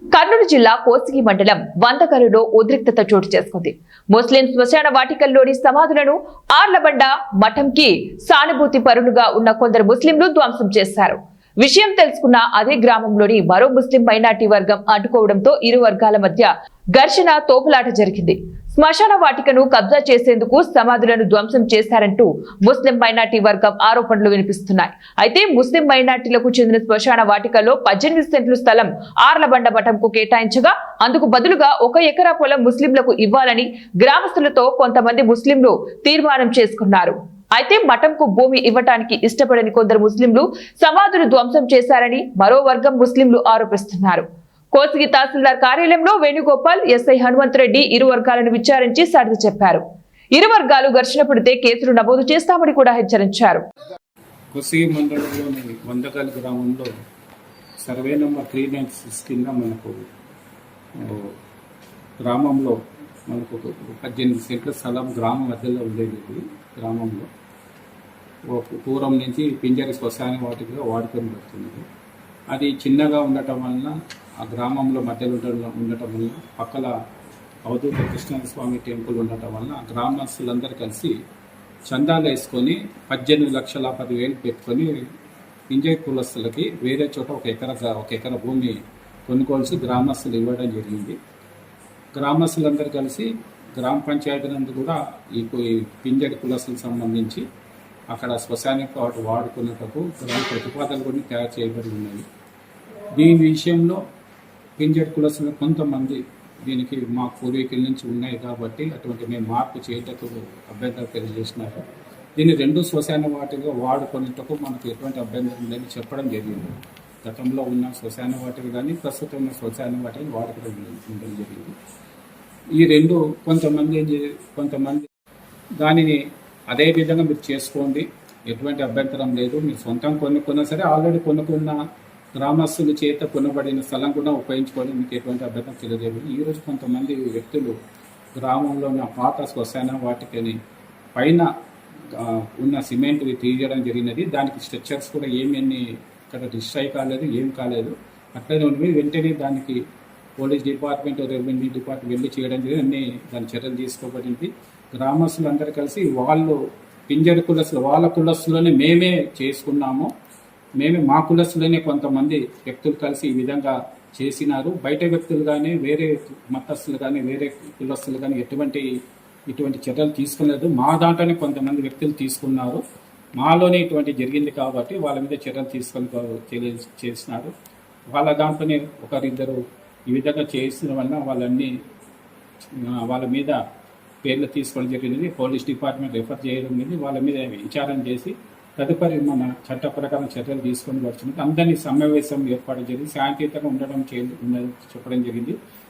కర్నూలు జిల్లా కోసిగి మండలం వందకరులో ఉద్రిక్తత చోటు చేసుకుంది. ముస్లిం శ్మశాన వాటికల్లోని సమాధులను ఆర్లబండ మఠంకి సానుభూతి పరులుగా ఉన్న కొందరు ముస్లింలు ధ్వంసం చేశారు. విషయం తెలుసుకున్న అదే గ్రామంలోని మరో ముస్లిం మైనార్టీ వర్గం అడ్డుకోవడంతో ఇరు వర్గాల మధ్య ఘర్షణ తోపులాట జరిగింది. శ్మశాన వాటికను కబ్జా చేసేందుకు సమాధులను ధ్వంసం చేశారంటూ ముస్లిం మైనార్టీ వర్గం ఆరోపణలు వినిపిస్తున్నాయి. అయితే ముస్లిం మైనార్టీలకు చెందిన శ్మశాన వాటికలో 18 సెంట్లు స్థలం ఆర్లబండ మఠంకు కేటాయించగా అందుకు బదులుగా 1 ఎకరా పొలం ముస్లింలకు ఇవ్వాలని గ్రామస్తులతో కొంతమంది ముస్లింలు తీర్మానం చేసుకున్నారు. అయితే మఠంకు భూమి ఇవ్వటానికి ఇష్టపడని కొందరు ముస్లింలు సమాధులు ధ్వంసం చేశారని మరో వర్గం ముస్లింలు ఆరోపిస్తున్నారు. కోసిగి తహసీల్దార్ కార్యాలయంలో వేణుగోపాల్, ఎస్ఐ హనుమంతరెడ్డి ఇరు వర్గాలను విచారించి సర్ది చెప్పారు. ఇరు వర్గాలు ఘర్షణ పడితే కేసులు నమోదు చేస్తామని కూడా హెచ్చరించారు. కోసిగి మండలంలోని వందకల్ గ్రామంలో సర్వే నంబర్ 396 కింద మనకు గ్రామంలో మనకు 18 సెంట్ల స్థలం గ్రామం మధ్యలో ఉండేది. గ్రామంలో పూర్వం నుంచి పింజరి శ్మశాన వాటిగా వాడుకొని వస్తున్నది. అది చిన్నగా ఉండటం వలన ఆ గ్రామంలో మధ్యలో ఉండటం వలన పక్కల అవధూత కృష్ణస్వామి టెంపుల్ ఉండటం వలన గ్రామస్తులందరూ కలిసి చందాలు వేసుకొని 18,10,000 పెట్టుకొని పింజరి కులస్తులకి వేరే చోట ఒక ఎకరా భూమి కొనుక్కోవాల్సి గ్రామస్తులు ఇవ్వడం జరిగింది. గ్రామస్తులందరూ కలిసి గ్రామ పంచాయతీ నందు కూడా ఈ పింజరి కులస్తులకు సంబంధించి అక్కడ శ్మశానిక వాడుకున్నటకు ప్రతిపాదనలు కూడా తయారు చేయబడి ఉన్నాయి. దీని విషయంలో పింజరి కులస్తులు కొంతమంది దీనికి మా పూర్వీకుల నుంచి ఉన్నాయి కాబట్టి అటువంటి మేము మార్పు చేయటకు అభ్యంతరం తెలియజేసినారు. దీన్ని 2 శ్మశాన వాటిగా వాడుకునేటకు మనకు ఎటువంటి అభ్యంతరం లేని చెప్పడం జరిగింది. గతంలో ఉన్న శ్మశాన వాటికి కానీ ప్రస్తుతం ఉన్న శ్మశాన వాటిని వాడుకోవడం జరిగింది. ఈ 2 కొంతమంది దానిని అదే విధంగా మీరు చేసుకోండి, ఎటువంటి అభ్యంతరం లేదు, మీరు సొంతం కొనుక్కున్నా సరే ఆల్రెడీ కొనుక్కున్న గ్రామస్తుల చేత కొనబడిన స్థలం కూడా ఉపయోగించుకోవడం మీకు ఎటువంటి అభ్యంతరం తెలియజేయదు. ఈరోజు కొంతమంది వ్యక్తులు గ్రామంలో ఉన్న పాత శ్మశాన వాటికని పైన ఉన్న సిమెంట్ తీయడం జరిగినది. దానికి స్ట్రక్చర్స్ కూడా ఏమీ ఇక్కడ డిస్ట్రాయ్ కాలేదు, ఏం కాలేదు, అట్లనే ఉన్నవి. వెంటనే దానికి పోలీస్ డిపార్ట్మెంట్, రెవెన్యూ డిపార్ట్మెంట్ వెళ్ళి చేయడం జరిగింది. దాని చర్యలు తీసుకోబడింది. గ్రామస్తులందరూ కలిసి వాళ్ళు పింజరి కులస్తులు వాళ్ళ కులస్తులోనే మేమే చేసుకున్నాము, మా కులస్తులోనే కొంతమంది వ్యక్తులు కలిసి ఈ విధంగా చేసినారు. బయట వ్యక్తులు కానీ వేరే మతస్థులు కానీ వేరే కులస్తులు కానీ ఇటువంటి చర్యలు తీసుకోలేదు. మా దాంట్లోనే కొంతమంది వ్యక్తులు తీసుకున్నారు. మాలోనే ఇటువంటి జరిగింది కాబట్టి వాళ్ళ మీద చర్యలు తీసుకొని చేసినారు. వాళ్ళ దాంట్లోనే ఒకరిద్దరు ఈ విధంగా చేసిన వలన వాళ్ళ మీద పేర్లు తీసుకోవడం జరిగింది. పోలీస్ డిపార్ట్మెంట్ రెఫర్ చేయడం జరిగింది. వాళ్ళ మీద విచారణ చేసి తదుపరి మన చట్ట ప్రకారం చర్యలు తీసుకొని వచ్చినట్టు అందరినీ సమావేశం ఏర్పాటు చేసి శాంతియుతంగా ఉండడం చెప్పడం జరిగింది.